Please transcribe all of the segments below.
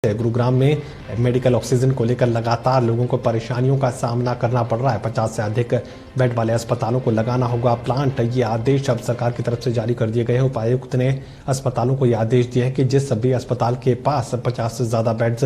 गुरुग्राम में medical oxygen को लेकर लगातार लोगों को परेशानियों का सामना करना पड़ रहा है। 50 से अधिक बेड वाले अस्पतालों को लगाना होगा प्लांट। ये आदेश अब सरकार की तरफ से जारी कर दिए गए हैं। उपायुक्त ने अस्पतालों को यह आदेश दिया है कि जिस भी अस्पताल के पास 50 से ज्यादा बेड्स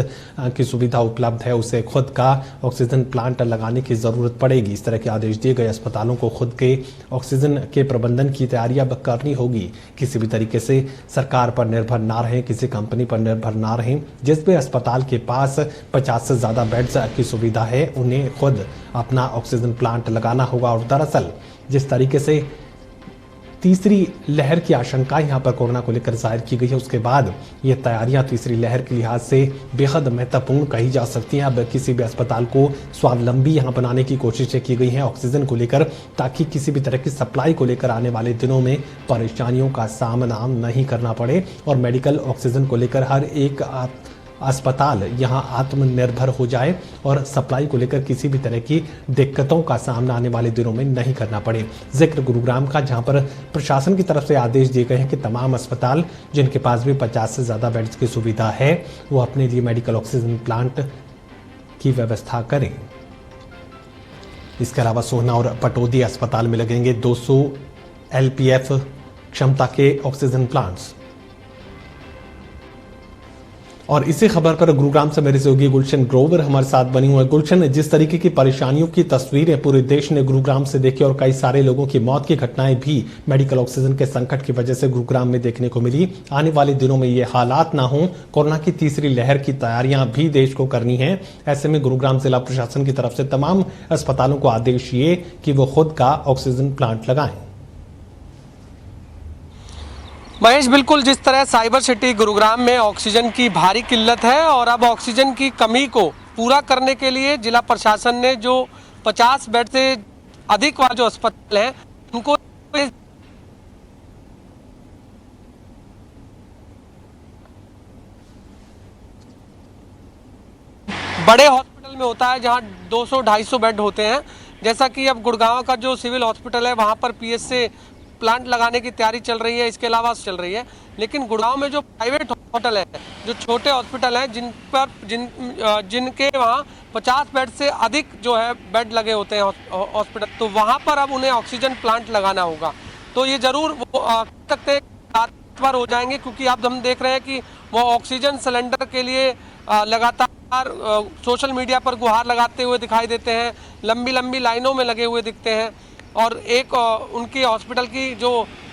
की सुविधा उपलब्ध है उसे खुद का ऑक्सीजन प्लांट लगाने की जरूरत पड़ेगी। इस तरह के आदेश दिए गए। अस्पतालों को खुद के ऑक्सीजन के प्रबंधन की तैयारी अब करनी होगी। किसी भी तरीके से सरकार पर निर्भर ना रहें, किसी कंपनी पर निर्भर ना रहें। जिस भी अस्पताल के पास 50 से ज्यादा बेड्स की सुविधा है उन्हें खुद अपना ऑक्सीजन प्लांट लगाना होगा। और दरअसल जिस तरीके से तीसरी लहर की आशंका यहां पर कोरोना को लेकर जाहिर की गई है, उसके बाद ये तैयारियां तीसरी लहर के लिहाज से बेहद महत्वपूर्ण कही जा सकती हैं। अब किसी भी अस्पताल को स्वावलंबी यहां बनाने की कोशिशें की गई हैं ऑक्सीजन को लेकर, ताकि किसी भी तरह की सप्लाई को लेकर आने वाले दिनों में परेशानियों का सामना नहीं करना पड़े और मेडिकल ऑक्सीजन को लेकर हर एक अस्पताल यहां आत्मनिर्भर हो जाए और सप्लाई को लेकर किसी भी तरह की दिक्कतों का सामना आने वाले दिनों में नहीं करना पड़े। जिक्र गुरुग्राम का, जहां पर प्रशासन की तरफ से आदेश दिए गए हैं कि तमाम अस्पताल जिनके पास भी 50 से ज्यादा बेड्स की सुविधा है वो अपने लिए मेडिकल ऑक्सीजन प्लांट की व्यवस्था करें। इसके अलावा सोहना और पटौदी अस्पताल में लगेंगे 200 LPF क्षमता के ऑक्सीजन प्लांट्स। और इसी खबर पर गुरुग्राम से मेरे सहयोगी गुलशन ग्रोवर हमारे साथ बनी हुई है। गुलशन, जिस तरीके की परेशानियों की तस्वीरें पूरे देश ने गुरुग्राम से देखी और कई सारे लोगों की मौत की घटनाएं भी मेडिकल ऑक्सीजन के संकट की वजह से गुरुग्राम में देखने को मिली, आने वाले दिनों में ये हालात ना हो, कोरोना की तीसरी लहर की तैयारियां भी देश को करनी है। ऐसे में गुरुग्राम जिला प्रशासन की तरफ से तमाम अस्पतालों को आदेश ये कि वो खुद का ऑक्सीजन प्लांट लगाएं। महेश, बिल्कुल जिस तरह साइबर सिटी गुरुग्राम में ऑक्सीजन की भारी किल्लत है और अब ऑक्सीजन की कमी को पूरा करने के लिए जिला प्रशासन ने जो 50 बेड से अधिक वाले जो अस्पताल हैं उनको बड़े हॉस्पिटल में होता है जहां 200-250 बेड होते हैं। जैसा कि अब गुड़गांव का जो सिविल हॉस्पिटल है वहां पर PS से प्लांट लगाने की तैयारी चल रही है, इसके अलावा चल रही है। लेकिन गुड़गांव में जो प्राइवेट हॉस्पिटल है, जो छोटे हॉस्पिटल हैं जिनके वहाँ 50 बेड से अधिक जो है बेड लगे होते हैं हॉस्पिटल, तो वहाँ पर अब उन्हें ऑक्सीजन प्लांट लगाना होगा। तो ये जरूर वो सकते हैं पर हो जाएंगे, क्योंकि अब हम देख रहे हैं कि वो ऑक्सीजन सिलेंडर के लिए लगातार सोशल मीडिया पर गुहार लगाते हुए दिखाई देते हैं, लंबी लंबी लाइनों में लगे हुए दिखते हैं। और एक उनकी हॉस्पिटल की जो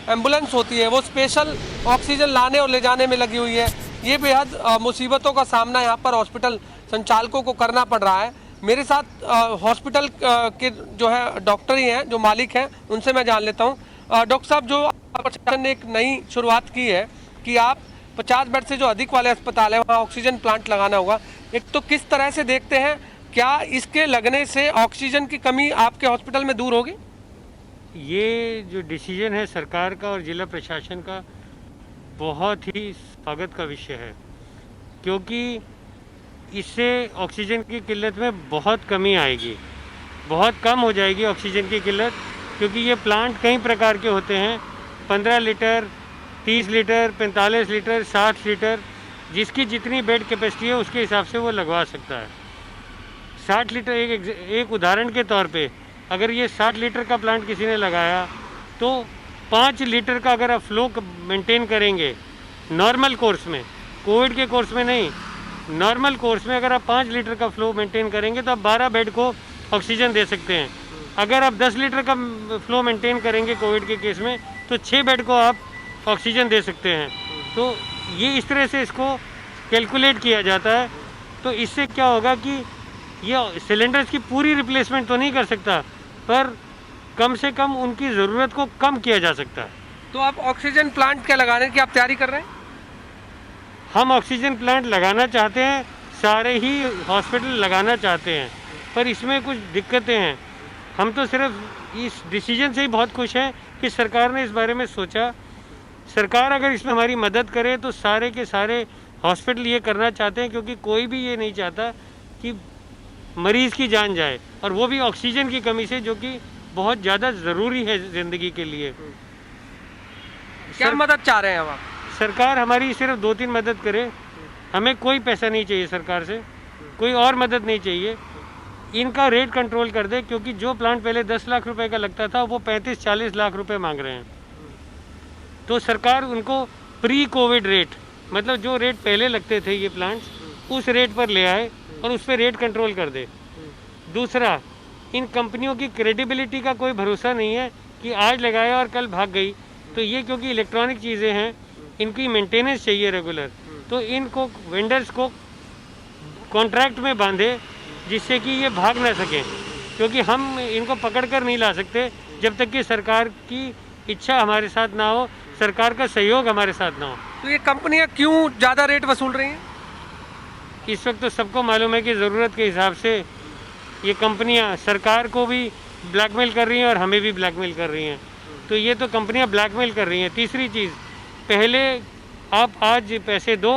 एम्बुलेंस होती है वो स्पेशल ऑक्सीजन लाने और ले जाने में लगी हुई है। ये बेहद मुसीबतों का सामना यहाँ पर हॉस्पिटल संचालकों को करना पड़ रहा है। मेरे साथ हॉस्पिटल के जो है डॉक्टर ही हैं, जो मालिक हैं, उनसे मैं जान लेता हूँ। डॉक्टर साहब, जो प्रशासन ने एक नई शुरुआत की है कि आप 50 बेड से जो अधिक वाले अस्पताल है वहाँ ऑक्सीजन प्लांट लगाना होगा, एक तो किस तरह से देखते हैं, क्या इसके लगने से ऑक्सीजन की कमी आपके हॉस्पिटल में दूर होगी? ये जो डिसीजन है सरकार का और जिला प्रशासन का बहुत ही स्वागत का विषय है, क्योंकि इससे ऑक्सीजन की किल्लत में बहुत कमी आएगी, बहुत कम हो जाएगी ऑक्सीजन की किल्लत। क्योंकि ये प्लांट कई प्रकार के होते हैं, 15 लीटर, 30 लीटर, 45 लीटर, 60 लीटर, जिसकी जितनी बेड कैपेसिटी है उसके हिसाब से वो लगवा सकता है। 60 लीटर एक उदाहरण के तौर पे, अगर ये 60 लीटर का प्लांट किसी ने लगाया तो 5 लीटर का अगर आप फ्लो मेंटेन करेंगे नॉर्मल कोर्स में, कोविड के कोर्स में नहीं, नॉर्मल कोर्स में अगर आप 5 लीटर का फ्लो मेंटेन करेंगे तो आप 12 बेड को ऑक्सीजन दे सकते हैं। अगर आप 10 लीटर का फ्लो मेंटेन करेंगे कोविड के केस में तो 6 बेड को आप ऑक्सीजन दे सकते हैं। तो ये इस तरह से इसको कैलकुलेट किया जाता है। तो इससे क्या होगा कि ये सिलेंडर्स की पूरी रिप्लेसमेंट तो नहीं कर सकता, पर कम से कम उनकी ज़रूरत को कम किया जा सकता है। तो आप ऑक्सीजन प्लांट क्या लगाने की आप तैयारी कर रहे हैं? हम ऑक्सीजन प्लांट लगाना चाहते हैं, सारे ही हॉस्पिटल लगाना चाहते हैं, पर इसमें कुछ दिक्कतें हैं। हम तो सिर्फ इस डिसीजन से ही बहुत खुश हैं कि सरकार ने इस बारे में सोचा। सरकार अगर इसमें हमारी मदद करे तो सारे के सारे हॉस्पिटल ये करना चाहते हैं, क्योंकि कोई भी ये नहीं चाहता कि मरीज़ की जान जाए, और वो भी ऑक्सीजन की कमी से, जो कि बहुत ज़्यादा ज़रूरी है ज़िंदगी के लिए। क्या मदद चाह रहे हैं आप? सरकार हमारी सिर्फ 2-3 मदद करे हमें कोई पैसा नहीं चाहिए सरकार से, कोई और मदद नहीं चाहिए। इनका रेट कंट्रोल कर दे, क्योंकि जो प्लांट पहले 10 लाख रुपए का लगता था वो 35-40 लाख रुपए मांग रहे हैं। तो सरकार उनको प्री कोविड रेट, मतलब जो रेट पहले लगते थे ये प्लांट्स, उस रेट पर ले आए और उस पर रेट कंट्रोल कर दे। दूसरा, इन कंपनियों की क्रेडिबिलिटी का कोई भरोसा नहीं है कि आज लगाया और कल भाग गई। तो ये क्योंकि इलेक्ट्रॉनिक चीज़ें हैं, इनकी मेंटेनेंस चाहिए रेगुलर, तो इनको वेंडर्स को कॉन्ट्रैक्ट में बांधे जिससे कि ये भाग ना सकें, क्योंकि हम इनको पकड़ कर नहीं ला सकते जब तक कि सरकार की इच्छा हमारे साथ ना हो, सरकार का सहयोग हमारे साथ ना हो। तो ये कंपनियां क्यों ज़्यादा रेट वसूल रही हैं? इस वक्त तो सबको मालूम है कि ज़रूरत के हिसाब से ये कंपनियां सरकार को भी ब्लैकमेल कर रही हैं और हमें भी ब्लैकमेल कर रही हैं। तो ये तो कंपनियां ब्लैकमेल कर रही हैं। तीसरी चीज़, पहले आप आज पैसे दो,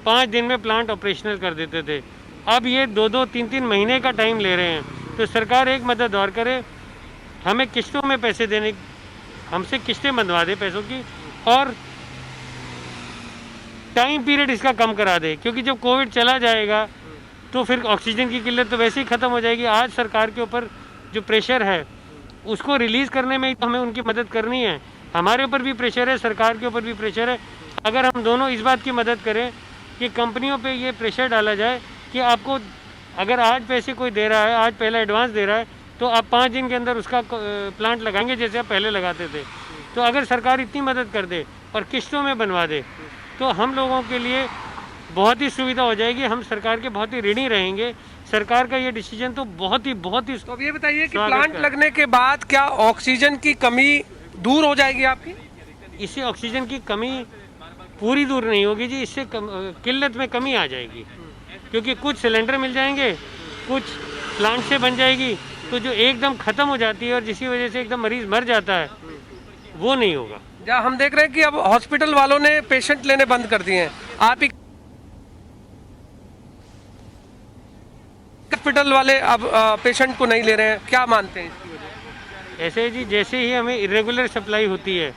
5 दिन में प्लांट ऑपरेशनल कर देते थे, अब ये 2-2, 3-3 महीने का टाइम ले रहे हैं। तो सरकार एक मदद और करे, हमें किस्तों में पैसे देने, हमसे किस्तें बंधवा दे पैसों की, और टाइम पीरियड इसका कम करा दे, क्योंकि जब कोविड चला जाएगा तो फिर ऑक्सीजन की किल्लत तो वैसे ही ख़त्म हो जाएगी। आज सरकार के ऊपर जो प्रेशर है उसको रिलीज़ करने में ही तो हमें उनकी मदद करनी है। हमारे ऊपर भी प्रेशर है, सरकार के ऊपर भी प्रेशर है। अगर हम दोनों इस बात की मदद करें कि कंपनियों पे ये प्रेशर डाला जाए कि आपको अगर आज पैसे कोई दे रहा है, आज पहला एडवांस दे रहा है, तो आप 5 दिन के अंदर उसका प्लांट लगाएंगे जैसे आप पहले लगाते थे। तो अगर सरकार इतनी मदद कर दे और किस्तों में बनवा दे तो हम लोगों के लिए बहुत ही सुविधा हो जाएगी। हम सरकार के बहुत ही ऋणी रहेंगे। सरकार का ये डिसीजन तो बहुत ही तो अब ये बताइए कि प्लांट लगने के बाद क्या ऑक्सीजन की कमी दूर हो जाएगी आपकी? इससे ऑक्सीजन की कमी पूरी दूर नहीं होगी जी, इससे किल्लत में कमी आ जाएगी, क्योंकि कुछ सिलेंडर मिल जाएंगे, कुछ प्लांट से बन जाएगी। तो जो एकदम ख़त्म हो जाती है और जिसकी वजह से एकदम मरीज मर जाता है, वो नहीं होगा। जहाँ हम देख रहे हैं कि अब हॉस्पिटल वालों ने पेशेंट लेने बंद कर दिए हैं, आप ही हॉस्पिटल वाले अब पेशेंट को नहीं ले रहे हैं, क्या मानते हैं इसकी वजह? ऐसे जी, जैसे ही हमें इरेगुलर सप्लाई होती है,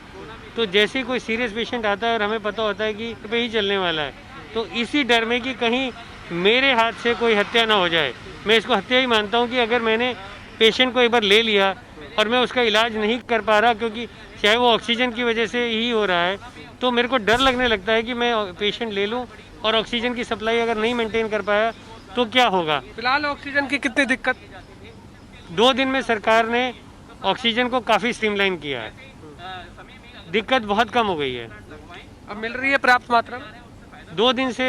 तो जैसे ही कोई सीरियस पेशेंट आता है और हमें पता होता है कि पे ही चलने वाला है, तो इसी डर में कि कहीं मेरे हाथ से कोई हत्या ना हो जाए, मैं इसको हत्या ही मानता हूँ कि अगर मैंने पेशेंट को एक बार ले लिया और मैं उसका इलाज नहीं कर पा रहा, क्योंकि चाहे वो ऑक्सीजन की वजह से ही हो रहा है, तो मेरे को डर लगने लगता है कि मैं पेशेंट ले लूँ और ऑक्सीजन की सप्लाई अगर नहीं मेंटेन कर पाया तो क्या होगा। फिलहाल ऑक्सीजन की कितनी दिक्कत? 2 दिन में सरकार ने ऑक्सीजन को काफ़ी स्ट्रीमलाइन किया है, दिक्कत बहुत कम हो गई है, अब मिल रही है पर्याप्त मात्रा में? 2 दिन से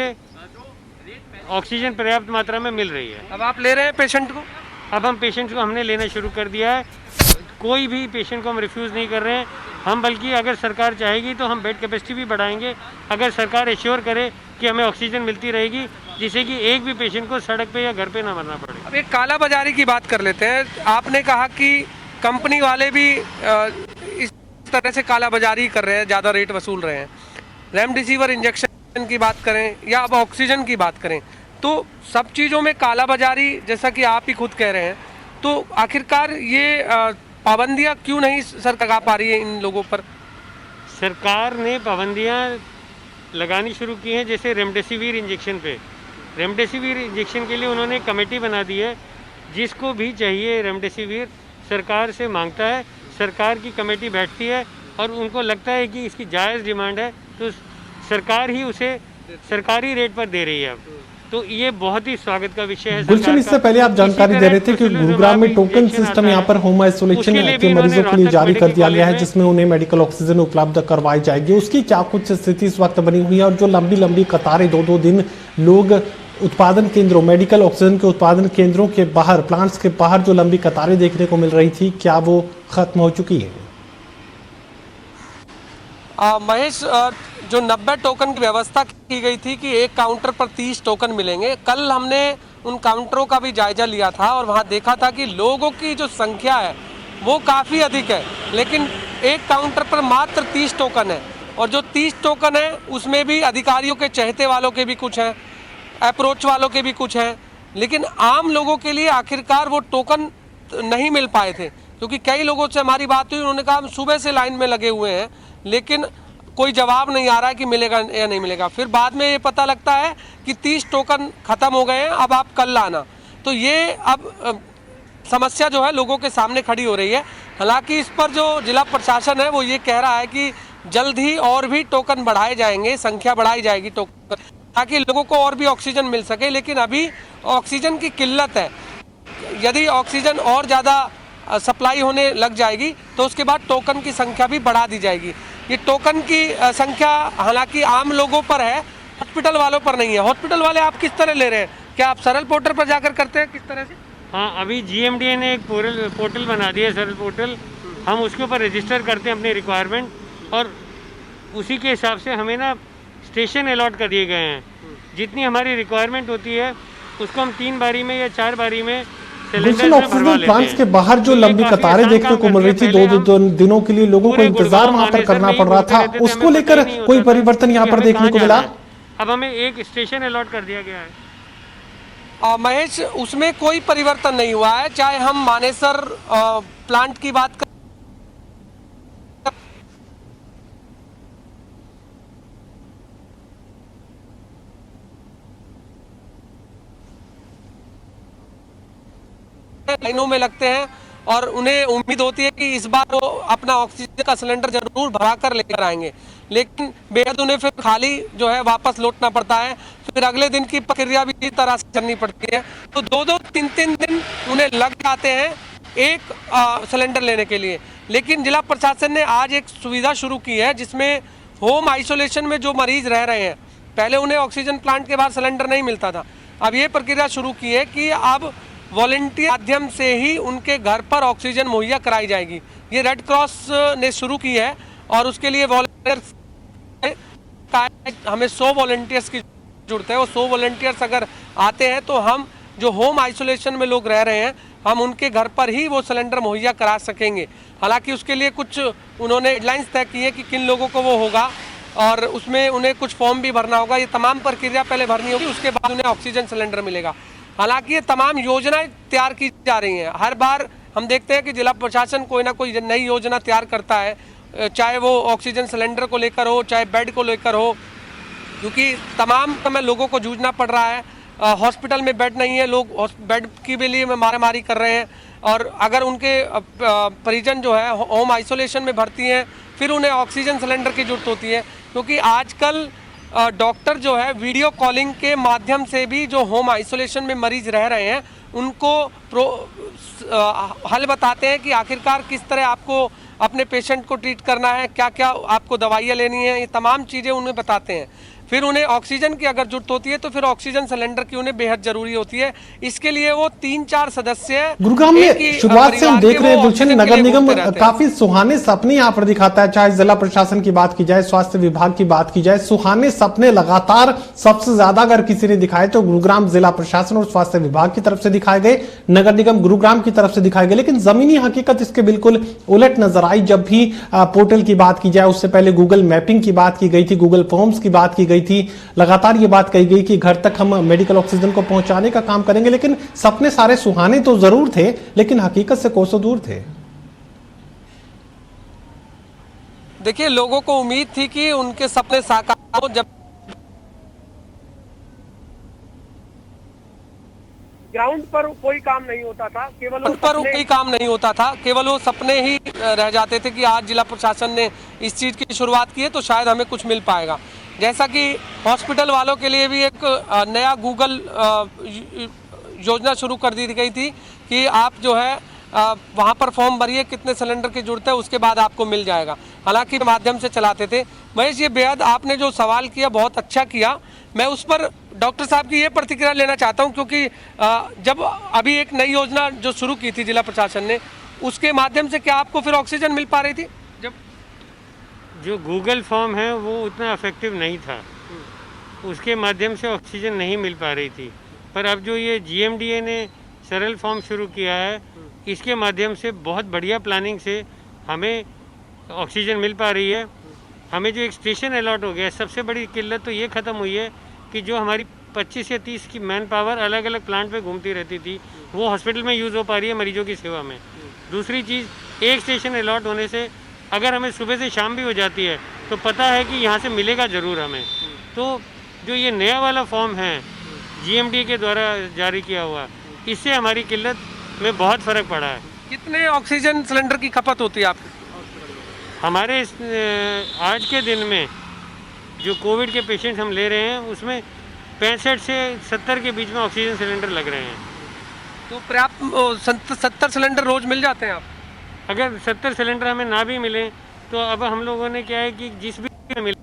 ऑक्सीजन पर्याप्त मात्रा में मिल रही है। अब आप ले रहे हैं पेशेंट को? अब हम पेशेंट्स को हमने लेना शुरू कर दिया है, कोई भी पेशेंट को हम रिफ्यूज़ नहीं कर रहे हैं। हम बल्कि अगर सरकार चाहेगी तो हम बेड कैपेसिटी भी बढ़ाएंगे, अगर सरकार एश्योर करे कि हमें ऑक्सीजन मिलती रहेगी, जिससे कि एक भी पेशेंट को सड़क पे या घर पे ना मरना पड़े। अब एक काला बाजारी की बात कर लेते हैं। आपने कहा कि कंपनी वाले भी इस तरह से काला बाजारी कर रहे हैं, ज़्यादा रेट वसूल रहे हैं। रेमडेसिविर इंजेक्शन की बात करें या अब ऑक्सीजन की बात करें, तो सब चीज़ों में काला बाजारी, जैसा कि आप ही खुद कह रहे हैं, तो आखिरकार ये पाबंदियां क्यों नहीं सरकार लगा पा रही है इन लोगों पर? सरकार ने पाबंदियां लगानी शुरू की हैं, जैसे रेमडेसिविर इंजेक्शन पे। रेमडेसिविर इंजेक्शन के लिए उन्होंने कमेटी बना दी है, जिसको भी चाहिए रेमडेसिविर सरकार से मांगता है, सरकार की कमेटी बैठती है और उनको लगता है कि इसकी जायज़ डिमांड है तो सरकार ही उसे सरकारी रेट पर दे रही है। अब तो ये बहुत ही स्वागत का विषय है। गुलशन, इससे पहले आप जानकारी दे रहे थे कि गुरुग्राम में टोकन सिस्टम यहाँ पर होम आइसोलेशन के मरीजों के लिए जारी कर दिया गया है, जिसमें उन्हें मेडिकल ऑक्सीजन उपलब्ध करवाई जाएगी। उसकी क्या कुछ स्थिति इस वक्त बनी हुई है, और जो लंबी लंबी कतारें 2-2 दिन लोग उत्पादन केंद्रों, मेडिकल ऑक्सीजन के उत्पादन केंद्रों के बाहर, प्लांट्स के बाहर जो लंबी कतारें देखने को मिल रही थी, क्या वो खत्म हो चुकी है? महेश, जो 90 टोकन की व्यवस्था की गई थी कि एक काउंटर पर 30 टोकन मिलेंगे, कल हमने उन काउंटरों का भी जायजा लिया था और वहां देखा था कि लोगों की जो संख्या है वो काफ़ी अधिक है, लेकिन एक काउंटर पर मात्र 30 टोकन है। और जो 30 टोकन है उसमें भी अधिकारियों के चहेते वालों के भी कुछ हैं, अप्रोच वालों के भी कुछ हैं, लेकिन आम लोगों के लिए आखिरकार वो टोकन नहीं मिल पाए थे। क्योंकि कई लोगों से हमारी बात हुई, उन्होंने कहा हम सुबह से लाइन में लगे हुए हैं, लेकिन कोई जवाब नहीं आ रहा है कि मिलेगा या नहीं मिलेगा। फिर बाद में ये पता लगता है कि 30 टोकन ख़त्म हो गए हैं, अब आप कल लाना। तो ये अब समस्या जो है लोगों के सामने खड़ी हो रही है। हालांकि इस पर जो जिला प्रशासन है वो ये कह रहा है कि जल्द ही और भी टोकन बढ़ाए जाएंगे, संख्या बढ़ाई जाएगी टोकन, ताकि लोगों को और भी ऑक्सीजन मिल सके। लेकिन अभी ऑक्सीजन की किल्लत है। यदि ऑक्सीजन और ज़्यादा सप्लाई होने लग जाएगी तो उसके बाद टोकन की संख्या भी बढ़ा दी जाएगी। ये टोकन की संख्या हालांकि आम लोगों पर है, हॉस्पिटल वालों पर नहीं है। हॉस्पिटल वाले आप किस तरह ले रहे हैं? क्या आप सरल पोर्टल पर जाकर करते हैं, किस तरह से? हाँ, अभी GMDA ने एक पोर्टल बना दिया है, सरल पोर्टल। हम उसके ऊपर रजिस्टर करते हैं अपनी रिक्वायरमेंट, और उसी के हिसाब से हमें ना स्टेशन अलॉट कर दिए गए हैं। जितनी हमारी रिक्वायरमेंट होती है उसको हम 3 बारी में या 4 बारी में गुलशन ऑक्सीजन प्लांट्स के बाहर जो लंबी कतारें देखने को मिल रही थी, दो दिनों के लिए लोगों को इंतजार वहां पर करना पड़ रहा था, उसको लेकर कोई परिवर्तन यहाँ पर देखने को मिला? अब हमें एक स्टेशन अलॉट कर दिया गया है। महेश, उसमें कोई परिवर्तन नहीं हुआ है। चाहे हम मानेसर प्लांट की बात करें, लाइनों में लगते हैं और उन्हें उम्मीद होती है कि इस बार वो अपना ऑक्सीजन का सिलेंडर जरूर भरा कर लेकर आएंगे, लेकिन बेहद उन्हें फिर खाली जो है वापस लौटना पड़ता है। फिर अगले दिन की प्रक्रिया भी इस तरह से करनी पड़ती है। तो 2-2, 3-3 दिन उन्हें लग जाते हैं एक सिलेंडर लेने के लिए। लेकिन जिला प्रशासन ने आज एक सुविधा शुरू की है जिसमें होम आइसोलेशन में जो मरीज रह रहे हैं, पहले उन्हें ऑक्सीजन प्लांट के बाहर सिलेंडर नहीं मिलता था, अब ये प्रक्रिया शुरू की है कि अब वॉलंटियर माध्यम से ही उनके घर पर ऑक्सीजन मुहैया कराई जाएगी। ये रेड क्रॉस ने शुरू की है और उसके लिए वॉलंटियर्स, हमें 100 वॉलंटियर्स की जरूरत है। वो 100 वॉलंटियर्स अगर आते हैं तो हम जो होम आइसोलेशन में लोग रह रहे हैं, हम उनके घर पर ही वो सिलेंडर मुहैया करा सकेंगे। हालांकि उसके लिए कुछ उन्होंने गाइडलाइंस तय की है कि किन लोगों को वो होगा, और उसमें उन्हें कुछ फॉर्म भी भरना होगा। ये तमाम प्रक्रिया पहले भरनी होगी, उसके बाद उन्हें ऑक्सीजन सिलेंडर मिलेगा। हालांकि ये तमाम योजनाएं तैयार की जा रही हैं। हर बार हम देखते हैं कि जिला प्रशासन कोई ना कोई नई योजना तैयार करता है, चाहे वो ऑक्सीजन सिलेंडर को लेकर हो, चाहे बेड को लेकर हो, क्योंकि तमाम समय लोगों को जूझना पड़ रहा है। हॉस्पिटल में बेड नहीं है, लोग बेड की भी लिए मारामारी कर रहे हैं, और अगर उनके परिजन जो है होम आइसोलेशन में भर्ती हैं, फिर उन्हें ऑक्सीजन सिलेंडर की जरूरत होती है। क्योंकि आजकल डॉक्टर जो है वीडियो कॉलिंग के माध्यम से भी जो होम आइसोलेशन में मरीज रह रहे हैं उनको हल बताते हैं कि आखिरकार किस तरह आपको अपने पेशेंट को ट्रीट करना है, क्या क्या आपको दवाइयाँ लेनी है, ये तमाम चीज़ें उन्हें बताते हैं। फिर उन्हें ऑक्सीजन की अगर जरूरत होती है तो फिर ऑक्सीजन सिलेंडर की उन्हें बेहद जरूरी होती है। इसके लिए वो 3-4 सदस्य गुरुग्राम में शुरुआत से हम देख रहे हैं गुलशन, नगर निगम काफी सुहाने सपने यहाँ पर दिखाता है। चाहे जिला प्रशासन की बात की जाए, स्वास्थ्य विभाग की बात की जाए, सुहाने सपने लगातार सबसे ज्यादा अगर किसी ने दिखाए तो गुरुग्राम जिला प्रशासन और स्वास्थ्य विभाग की तरफ से दिखाए गए, नगर निगम गुरुग्राम की तरफ से दिखाए गए। लेकिन जमीनी हकीकत इसके बिल्कुल उलट नजर आई। जब भी पोर्टल की बात की जाए, उससे पहले गूगल मैपिंग की बात की गई थी, गूगल फॉर्म्स की बात की गई थी, लगातार ये बात कही गई कि घर तक हम मेडिकल ऑक्सीजन को पहुंचाने का काम करेंगे। लेकिन सपने सारे सुहाने तो जरूर थे, लेकिन हकीकत से कोसों दूर थे। देखिए, लोगों को उम्मीद थी कि उनके सपने साकार हो। जब ग्राउंड पर कोई काम नहीं होता था, केवल वो सपने ही रह जाते थे कि आज जिला प्रशासन ने इस चीज की शुरुआत की है तो शायद हमें कुछ मिल पाएगा। जैसा कि हॉस्पिटल वालों के लिए भी एक नया गूगल योजना शुरू कर दी गई थी कि आप जो है वहाँ पर फॉर्म भरिए, कितने सिलेंडर की जरूरत है, उसके बाद आपको मिल जाएगा। हालांकि माध्यम से चलाते थे। महेश, ये बेहद आपने जो सवाल किया बहुत अच्छा किया। मैं उस पर डॉक्टर साहब की ये प्रतिक्रिया लेना चाहता हूँ, क्योंकि जब अभी एक नई योजना जो शुरू की थी जिला प्रशासन ने, उसके माध्यम से क्या आपको फिर ऑक्सीजन मिल पा रही थी? जब जो गूगल फॉर्म है वो उतना इफेक्टिव नहीं था, उसके माध्यम से ऑक्सीजन नहीं मिल पा रही थी। पर अब जो ये GMDA ने सरल फॉर्म शुरू किया है, इसके माध्यम से बहुत बढ़िया प्लानिंग से हमें ऑक्सीजन मिल पा रही है। हमें जो एक स्टेशन अलॉट हो गया, सबसे बड़ी किल्लत तो ये ख़त्म हुई है कि जो हमारी 25 या 30 की मैन पावर अलग अलग प्लांट पे घूमती रहती थी, वो हॉस्पिटल में यूज़ हो पा रही है मरीजों की सेवा में। दूसरी चीज़, एक स्टेशन अलॉट होने से अगर हमें सुबह से शाम भी हो जाती है तो पता है कि यहाँ से मिलेगा ज़रूर हमें। तो जो ये नया वाला फॉर्म है GMD के द्वारा जारी किया हुआ, इससे हमारी किल्लत में बहुत फ़र्क पड़ा है। कितने ऑक्सीजन सिलेंडर की खपत होती है आपकी? हमारे आज के दिन में जो कोविड के पेशेंट्स हम ले रहे हैं उसमें 65 से 70 के बीच में ऑक्सीजन सिलेंडर लग रहे हैं। तो पर्याप्त 70 सिलेंडर रोज मिल जाते हैं आप? अगर 70 सिलेंडर हमें ना भी मिले तो अब हम लोगों ने क्या है कि जिस भी मिले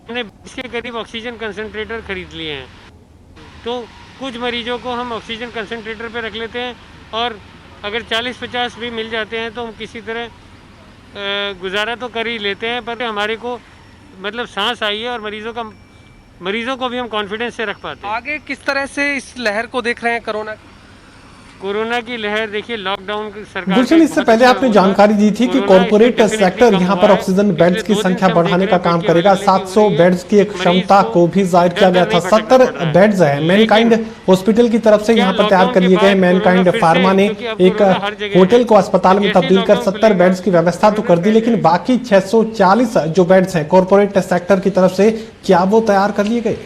हमने 20 के करीब ऑक्सीजन कंसंट्रेटर खरीद लिए हैं। तो कुछ मरीजों को हम ऑक्सीजन कंसंट्रेटर पे रख लेते हैं और अगर 40-50 भी मिल जाते हैं तो हम किसी तरह गुजारा तो कर ही लेते हैं। पर हमारे को मतलब सांस आई है और मरीजों को भी हम कॉन्फिडेंस से रख पाते हैं। आगे किस तरह से इस लहर को देख रहे हैं कोरोना की लहर? देखिए लॉकडाउन सरकार गुलशन, इससे पहले आपने जानकारी दी थी कि कॉर्पोरेट सेक्टर यहां पर ऑक्सीजन बेड्स की संख्या बढ़ाने का काम करेगा। 700 बेड्स की एक क्षमता को भी जाहिर किया गया था। 70 बेड्स है मैनकाइंड हॉस्पिटल की तरफ से यहां पर तैयार कर लिए गए। मैनकाइंड फार्मा ने एक होटल को अस्पताल में तब्दील कर 70 बेड्स की व्यवस्था तो कर दी, लेकिन बाकी 640 जो बेड्स हैं कॉर्पोरेट सेक्टर की तरफ से, क्या वो तैयार कर लिए गए?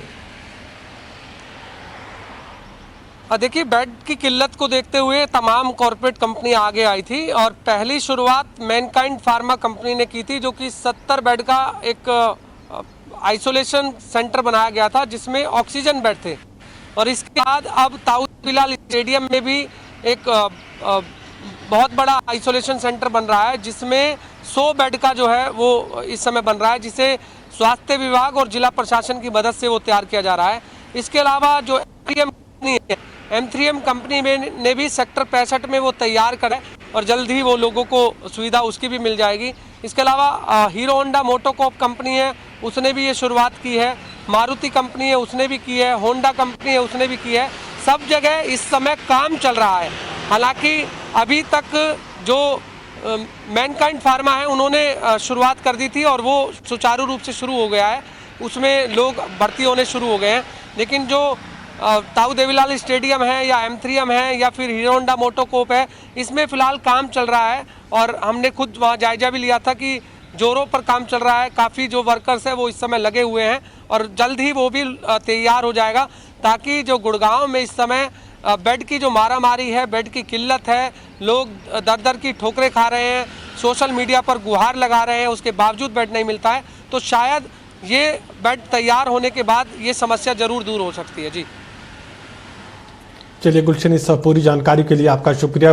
देखिए, बेड की किल्लत को देखते हुए तमाम कॉर्पोरेट कंपनी आगे आई थी और पहली शुरुआत मैनकाइंड फार्मा कंपनी ने की थी, जो कि 70 बेड का एक आइसोलेशन सेंटर बनाया गया था जिसमें ऑक्सीजन बेड थे। और इसके बाद अब ताऊ देवीलाल स्टेडियम में भी एक बहुत बड़ा आइसोलेशन सेंटर बन रहा है जिसमें 100 बेड का जो है वो इस समय बन रहा है, जिसे स्वास्थ्य विभाग और जिला प्रशासन की मदद से वो तैयार किया जा रहा है। इसके अलावा जो M3M कंपनी ने भी सेक्टर 65 में वो तैयार करा है और जल्द ही वो लोगों को सुविधा उसकी भी मिल जाएगी। इसके अलावा हीरो होंडा मोटोकॉर्प कंपनी है, उसने भी ये शुरुआत की है। मारुति कंपनी है, उसने भी की है। होंडा कंपनी है, उसने भी की है। सब जगह इस समय काम चल रहा है। हालांकि अभी तक जो मैनकाइंड फार्मा है उन्होंने शुरुआत कर दी थी और वो सुचारू रूप से शुरू हो गया है, उसमें लोग भर्ती होने शुरू हो गए हैं। लेकिन जो ताऊ देवीलाल स्टेडियम है या M3M है या फिर हीरो होंडा मोटोकॉर्प है, इसमें फ़िलहाल काम चल रहा है और हमने खुद वहाँ जायजा भी लिया था कि जोरों पर काम चल रहा है। काफ़ी जो वर्कर्स हैं वो इस समय लगे हुए हैं और जल्द ही वो भी तैयार हो जाएगा, ताकि जो गुड़गांव में इस समय बेड की जो मारामारी है, बेड की किल्लत है, लोग दर दर की ठोकरें खा रहे हैं, सोशल मीडिया पर गुहार लगा रहे हैं, उसके बावजूद बेड नहीं मिलता है, तो शायद ये बेड तैयार होने के बाद ये समस्या ज़रूर दूर हो सकती है। जी चलिए गुलशन, इस पूरी जानकारी के लिए आपका शुक्रिया।